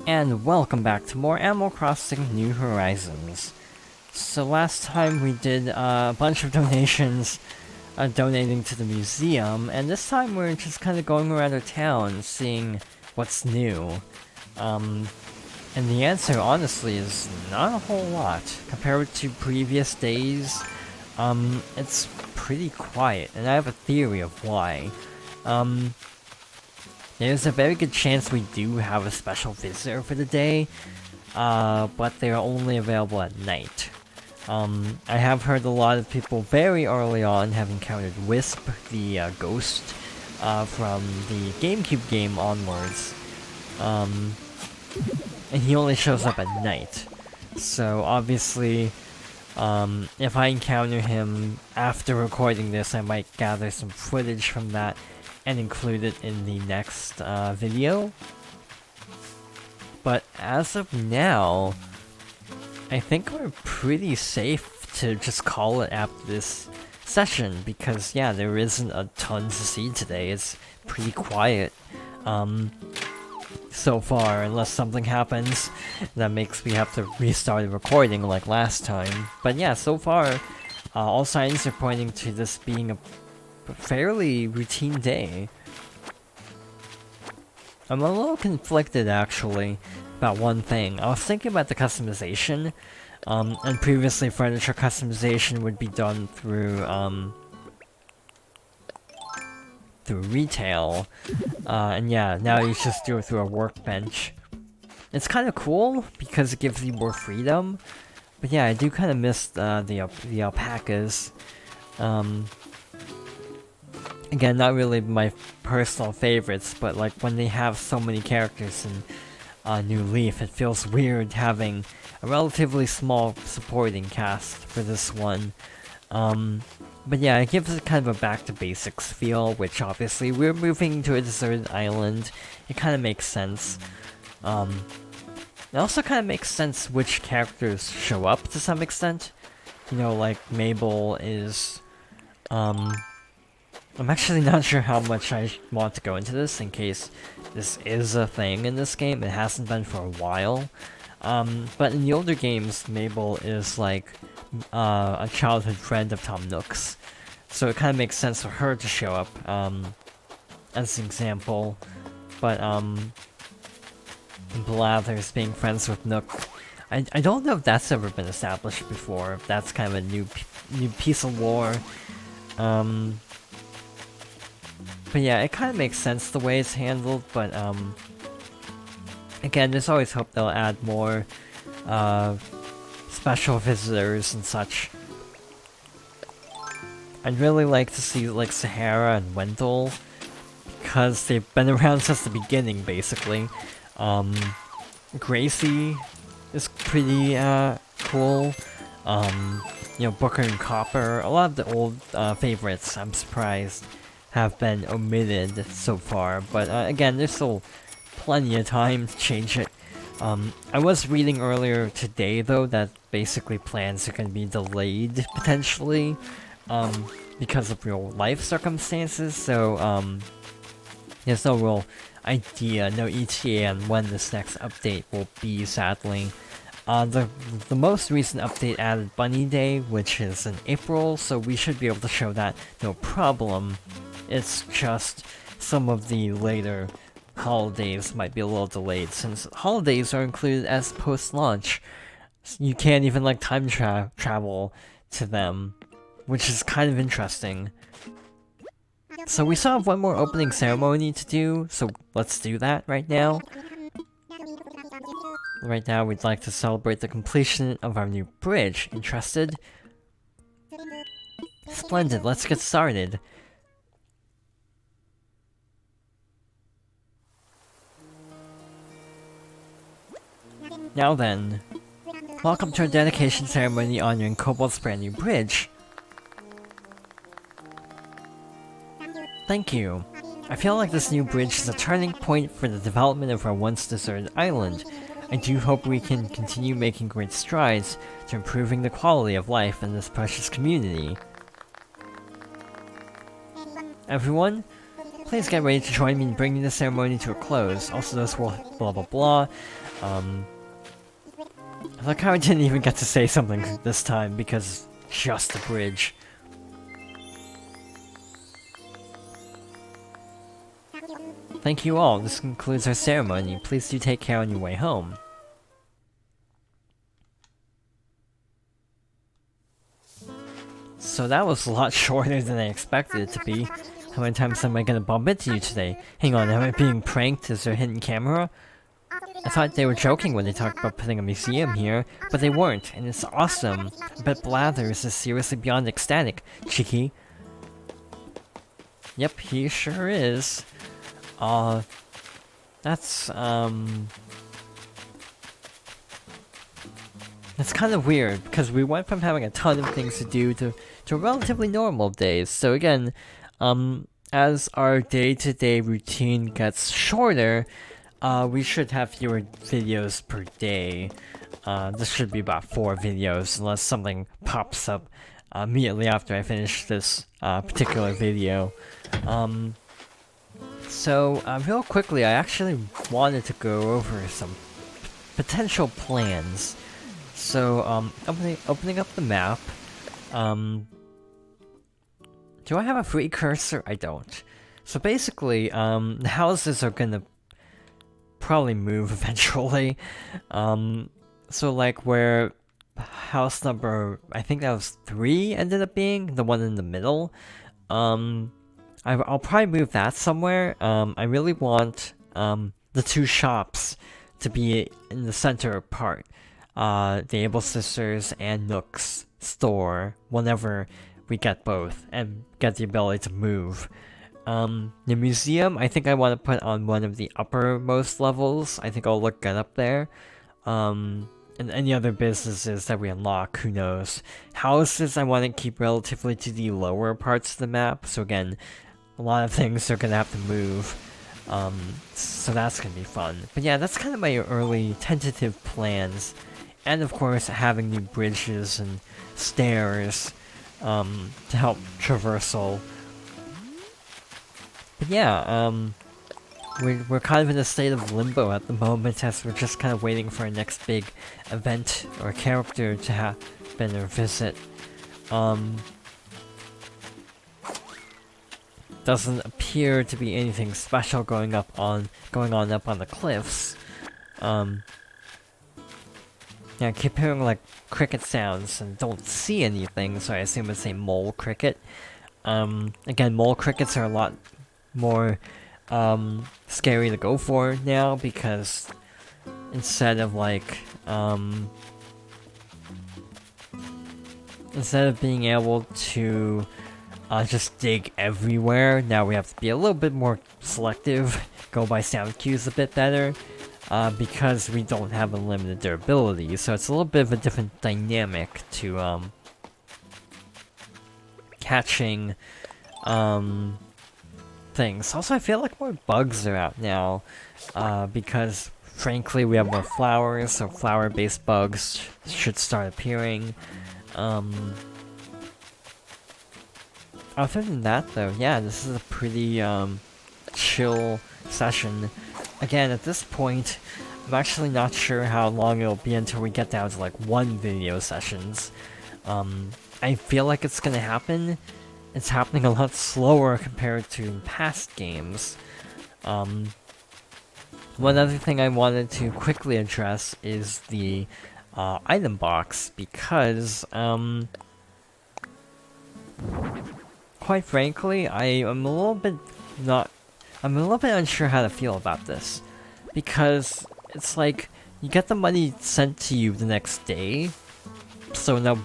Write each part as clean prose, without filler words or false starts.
and welcome back to more Animal Crossing New Horizons. So last time we did a bunch of donations, donating to the museum, and this time we're just kind of going around our town, seeing what's new. And the answer, honestly, is not a whole lot. Compared to previous days, it's pretty quiet, and I have a theory of why. There's a very good chance we do have a special visitor for the day, but they're only available at night. I have heard a lot of people very early on have encountered Wisp, the ghost, from the GameCube game onwards. And he only shows up at night. So obviously, if I encounter him after recording this, I might gather some footage from that and include it in the next video. But as of now, I think we're pretty safe to just call it after this session, because yeah, there isn't a ton to see today. It's pretty quiet so far, unless something happens that makes me have to restart the recording like last time. But yeah, so far, all signs are pointing to this being a fairly routine day. I'm a little conflicted actually about one thing. I was thinking about the customization, and previously furniture customization would be done through retail, and yeah, now you just do it through a workbench. It's kind of cool because it gives you more freedom, but yeah, I do kind of miss the alpacas. Again, not really my personal favorites, but like when they have so many characters in New Leaf, it feels weird having a relatively small supporting cast for this one. But yeah, it gives it kind of a back to basics feel, which obviously we're moving to a deserted island. It kind of makes sense. It also kind of makes sense which characters show up to some extent. You know, like Mabel is, I'm actually not sure how much I want to go into this in case this is a thing in this game. It hasn't been for a while. But in the older games, Mabel is like a childhood friend of Tom Nook's. So it kind of makes sense for her to show up as an example. But Blathers being friends with Nook, I don't know if that's ever been established before. If that's kind of a new piece of lore. But yeah, it kind of makes sense the way it's handled, but again, there's always hope they'll add more special visitors and such. I'd really like to see like Sahara and Wendell, because they've been around since the beginning, basically. Gracie is pretty cool. You know, Booker and Copper, a lot of the old favorites, I'm surprised, have been omitted so far, but again, there's still plenty of time to change it. I was reading earlier today, though, that basically plans are going to be delayed, potentially, because of real life circumstances, so there's no real idea, no ETA on when this next update will be, sadly. The most recent update added Bunny Day, which is in April, so we should be able to show that no problem. It's just some of the later holidays might be a little delayed, since holidays are included as post-launch. You can't even like time travel to them, which is kind of interesting. So we still have one more opening ceremony to do, so let's do that right now. Right now we'd like to celebrate the completion of our new bridge. Interested? Splendid, let's get started. Now then, welcome to our dedication ceremony honoring Cobalt's brand new bridge. Thank you. I feel like this new bridge is a turning point for the development of our once deserted island. I do hope we can continue making great strides to improving the quality of life in this precious community. Everyone, please get ready to join me in bringing the ceremony to a close. Also, those will blah blah blah. I like how I didn't even get to say something this time because just the bridge. Thank you all. This concludes our ceremony. Please do take care on your way home. So that was a lot shorter than I expected it to be. How many times am I gonna bump into you today? Hang on, am I being pranked? Is there a hidden camera? I thought they were joking when they talked about putting a museum here, but they weren't, and it's awesome. I bet Blathers is seriously beyond ecstatic, Cheeky. Yep, he sure is. That's kind of weird, because we went from having a ton of things to do to relatively normal days. So again, as our day-to-day routine gets shorter, we should have fewer videos per day. This should be about 4 videos, unless something pops up immediately after I finish this particular video. So, real quickly, I actually wanted to go over some potential plans. So, opening up the map, do I have a free cursor? I don't. So basically, the houses are gonna probably move eventually. So like where house number, I think that was 3 ended up being, the one in the middle, I'll probably move that somewhere. I really want the 2 shops to be in the center part. The Able Sisters and Nook's store, whenever we get both, and get the ability to move. The museum, I think I want to put on one of the uppermost levels. I think I'll look good up there. And any other businesses that we unlock, who knows. Houses, I want to keep relatively to the lower parts of the map, so again, a lot of things are going to have to move. So that's going to be fun. But yeah, that's kind of my early tentative plans. And of course, having new bridges and stairs to help traversal. But yeah, we're kind of in a state of limbo at the moment, as we're just kind of waiting for our next big event or character to happen or visit. Doesn't appear to be anything special going on up on the cliffs. Yeah, I keep hearing like cricket sounds and don't see anything, so I assume it's a mole cricket. Again, mole crickets are a lot more scary to go for now, because instead of like instead of being able to just dig everywhere, now we have to be a little bit more selective, go by sound cues a bit better, because we don't have unlimited durability, so it's a little bit of a different dynamic to catching things. Also, I feel like more bugs are out now, because frankly we have more flowers, so flower-based bugs should start appearing. Other than that though, yeah, this is a pretty chill session. Again, at this point, I'm actually not sure how long it'll be until we get down to like 1 video sessions. I feel like it's gonna happen. It's happening a lot slower compared to past games. One other thing I wanted to quickly address is the item box, because quite frankly, I'm a little bit unsure how to feel about this, because it's like you get the money sent to you the next day, so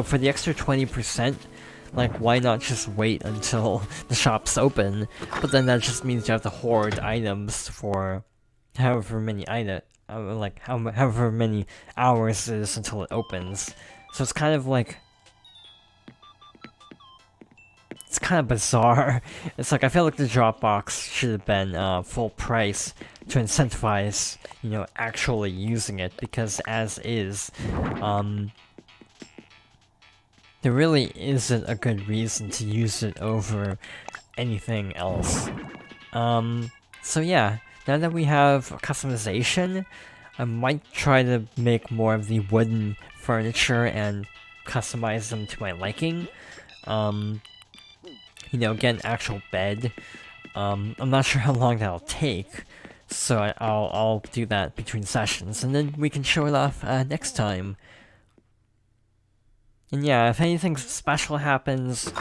for the extra 20%, like, why not just wait until the shop's open? But then that just means you have to hoard items for however many however many hours it is until it opens. So it's kind of like, it's kind of bizarre. It's like, I feel like the Dropbox should have been full price to incentivize, you know, actually using it, because as is, there really isn't a good reason to use it over anything else. So yeah, now that we have customization, I might try to make more of the wooden furniture and customize them to my liking. You know, get an actual bed. I'm not sure how long that'll take, so I'll do that between sessions, and then we can show it off next time. And yeah, if anything special happens,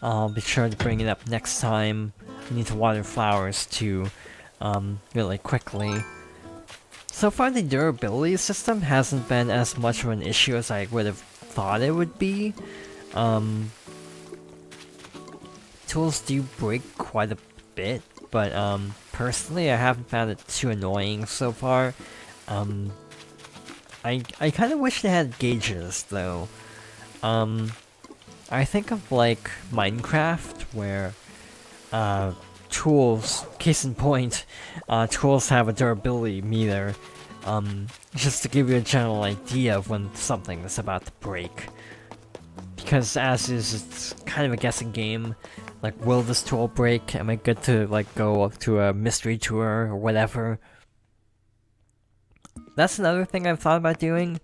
I'll be sure to bring it up next time. I need to water flowers too, really quickly. So far, the durability system hasn't been as much of an issue as I would have thought it would be. Tools do break quite a bit, but personally, I haven't found it too annoying so far. I kind of wish they had gauges though. I think of like Minecraft, where tools, case in point, tools have a durability meter, just to give you a general idea of when something is about to break. Because as is, it's kind of a guessing game. Like, will this tool break? Am I good to like go up to a mystery tour or whatever? That's another thing I've thought about doing,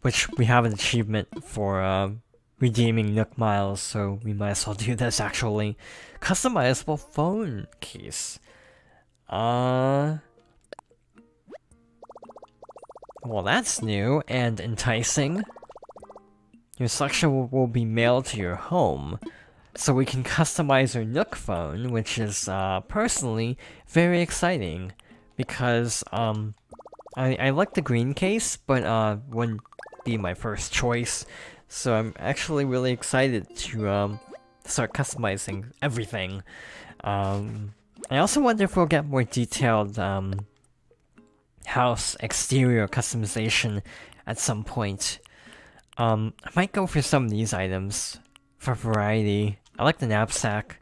which we have an achievement for redeeming Nook Miles, so we might as well do this actually. Customizable phone case. Well, that's new and enticing. Your selection will be mailed to your home, so we can customize your Nook phone, which is personally very exciting, because I like the green case, but wouldn't be my first choice. So I'm actually really excited to start customizing everything. I also wonder if we'll get more detailed house exterior customization at some point. I might go for some of these items for variety. I like the knapsack.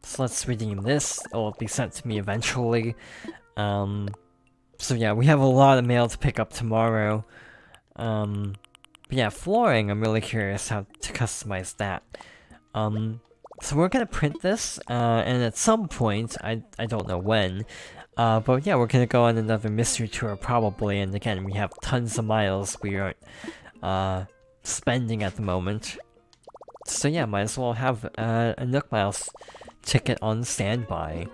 So let's redeem this. It'll be sent to me eventually. So yeah, we have a lot of mail to pick up tomorrow. But yeah, flooring, I'm really curious how to customize that. So we're gonna print this, and at some point, I don't know when, but yeah, we're gonna go on another mystery tour probably, and again, we have tons of miles we aren't spending at the moment. So yeah, might as well have a Nook Miles ticket on standby.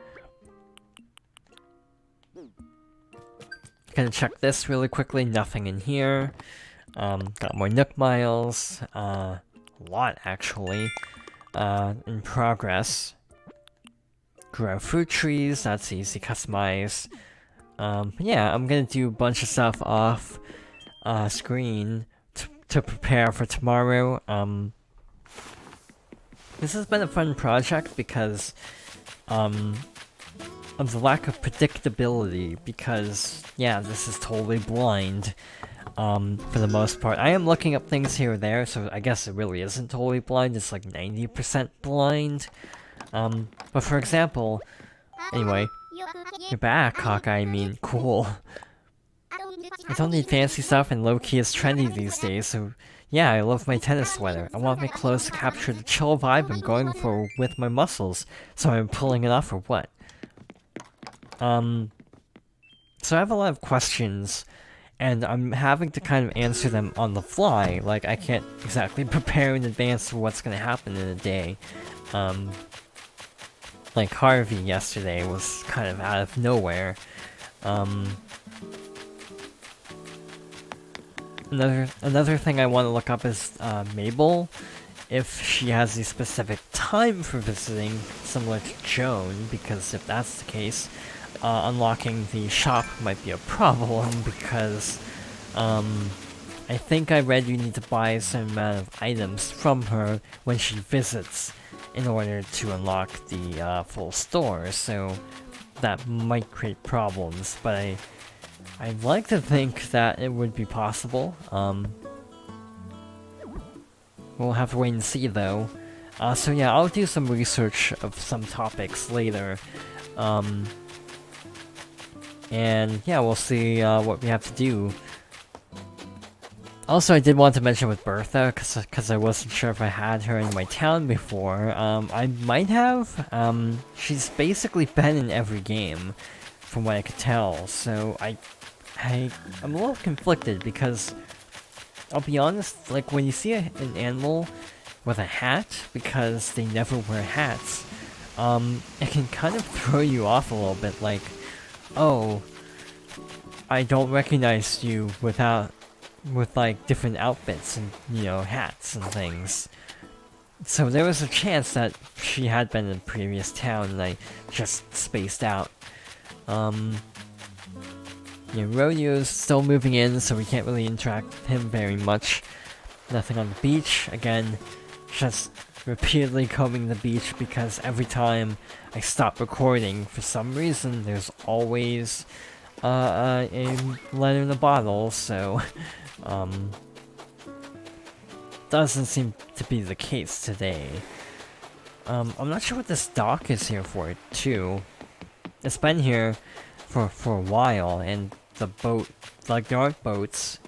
Gonna check this really quickly, nothing in here. Got more Nook Miles, a lot actually, in progress. Grow fruit trees, that's easy, customize. Yeah, I'm gonna do a bunch of stuff off screen to prepare for tomorrow. This has been a fun project because of the lack of predictability, because yeah, this is totally blind. For the most part. I am looking up things here or there, so I guess it really isn't totally blind, it's like 90% blind. But for example, anyway, you're back, Hawkeye, I mean, cool. I don't need fancy stuff, and low-key is trendy these days, so yeah, I love my tennis sweater. I want my clothes to capture the chill vibe I'm going for with my muscles, so I'm pulling it off or what? So I have a lot of questions, and I'm having to kind of answer them on the fly. Like, I can't exactly prepare in advance for what's gonna happen in a day. Like Harvey yesterday was kind of out of nowhere. Another thing I want to look up is Mabel, if she has a specific time for visiting, similar to Joan, because if that's the case, unlocking the shop might be a problem, because I think I read you need to buy a certain amount of items from her when she visits in order to unlock the full store, so that might create problems, but I'd like to think that it would be possible. We'll have to wait and see though. So yeah, I'll do some research of some topics later. And yeah, we'll see what we have to do. Also, I did want to mention with Bertha, because I wasn't sure if I had her in my town before. I might have. She's basically been in every game, from what I could tell. So I'm a little conflicted because I'll be honest. Like when you see an animal with a hat, because they never wear hats, it can kind of throw you off a little bit. Like, oh, I don't recognize you with like different outfits and, you know, hats and things. So there was a chance that she had been in a previous town and I just spaced out. You know, Rodeo's still moving in, so we can't really interact with him very much. Nothing on the beach. Again, just repeatedly combing the beach because every time I stop recording, for some reason, there's always a letter in the bottle, so doesn't seem to be the case today. I'm not sure what this dock is here for, too. It's been here for a while, and the boat, like there aren't boats.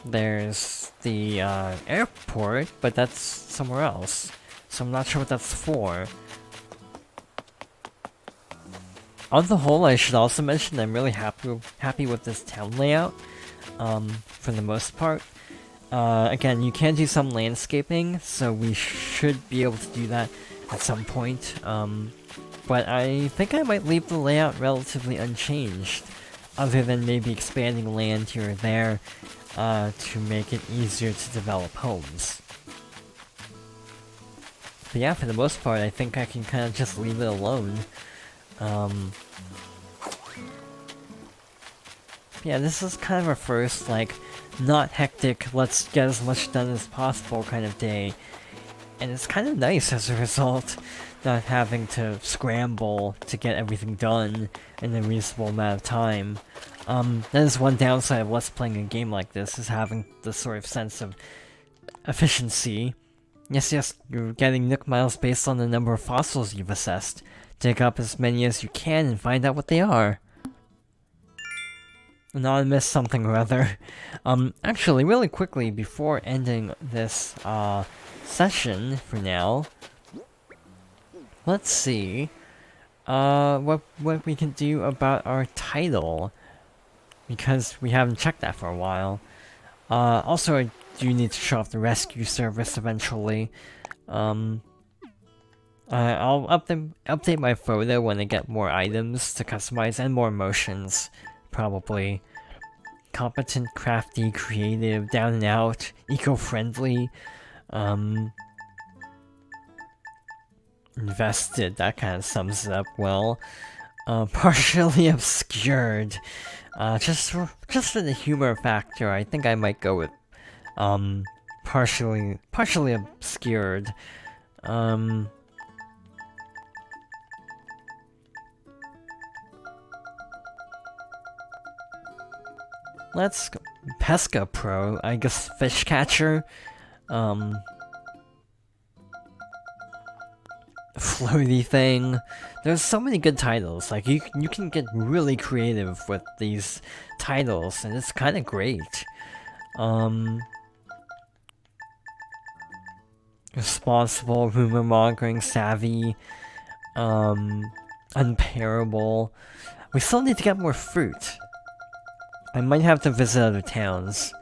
There's the airport, but that's somewhere else. So I'm not sure what that's for. On the whole, I should also mention that I'm really happy with this town layout, for the most part. Again, you can do some landscaping, so we should be able to do that at some point. But I think I might leave the layout relatively unchanged, other than maybe expanding land here or there, to make it easier to develop homes. But yeah, for the most part, I think I can kind of just leave it alone. Yeah, this is kind of our first, like, not hectic, let's get as much done as possible kind of day. And it's kind of nice as a result, not having to scramble to get everything done in a reasonable amount of time. That is one downside of Let's Playing a game like this, is having this sort of sense of efficiency. Yes, you're getting Nook Miles based on the number of fossils you've assessed. Dig up as many as you can and find out what they are. Anonymous something or other. Actually, really quickly, before ending this, session for now, let's see, what we can do about our title, because we haven't checked that for a while. Also, I do need to show off the rescue service eventually. I'll update my photo when I get more items to customize and more emotions, probably. Competent, crafty, creative, down and out, eco-friendly, invested, that kind of sums it up well. Partially obscured. Just for the humor factor, I think I might go with, partially obscured. Let's go. Pesca Pro, I guess fish catcher. Floaty thing. There's so many good titles. Like you can get really creative with these titles, and it's kind of great. Responsible, rumor mongering, savvy, unparable. We still need to get more fruit. I might have to visit other towns.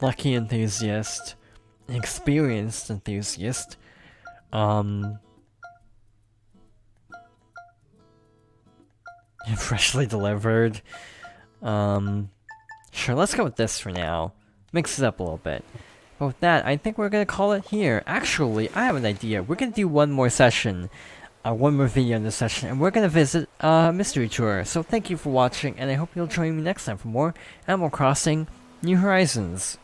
Lucky enthusiast. Experienced enthusiast. Freshly delivered. Sure, let's go with this for now. Mix it up a little bit. But with that, I think we're gonna call it here. Actually, I have an idea. We're gonna do one more session. One more video in this session, and we're gonna visit Mystery Tour. So thank you for watching, and I hope you'll join me next time for more Animal Crossing New Horizons.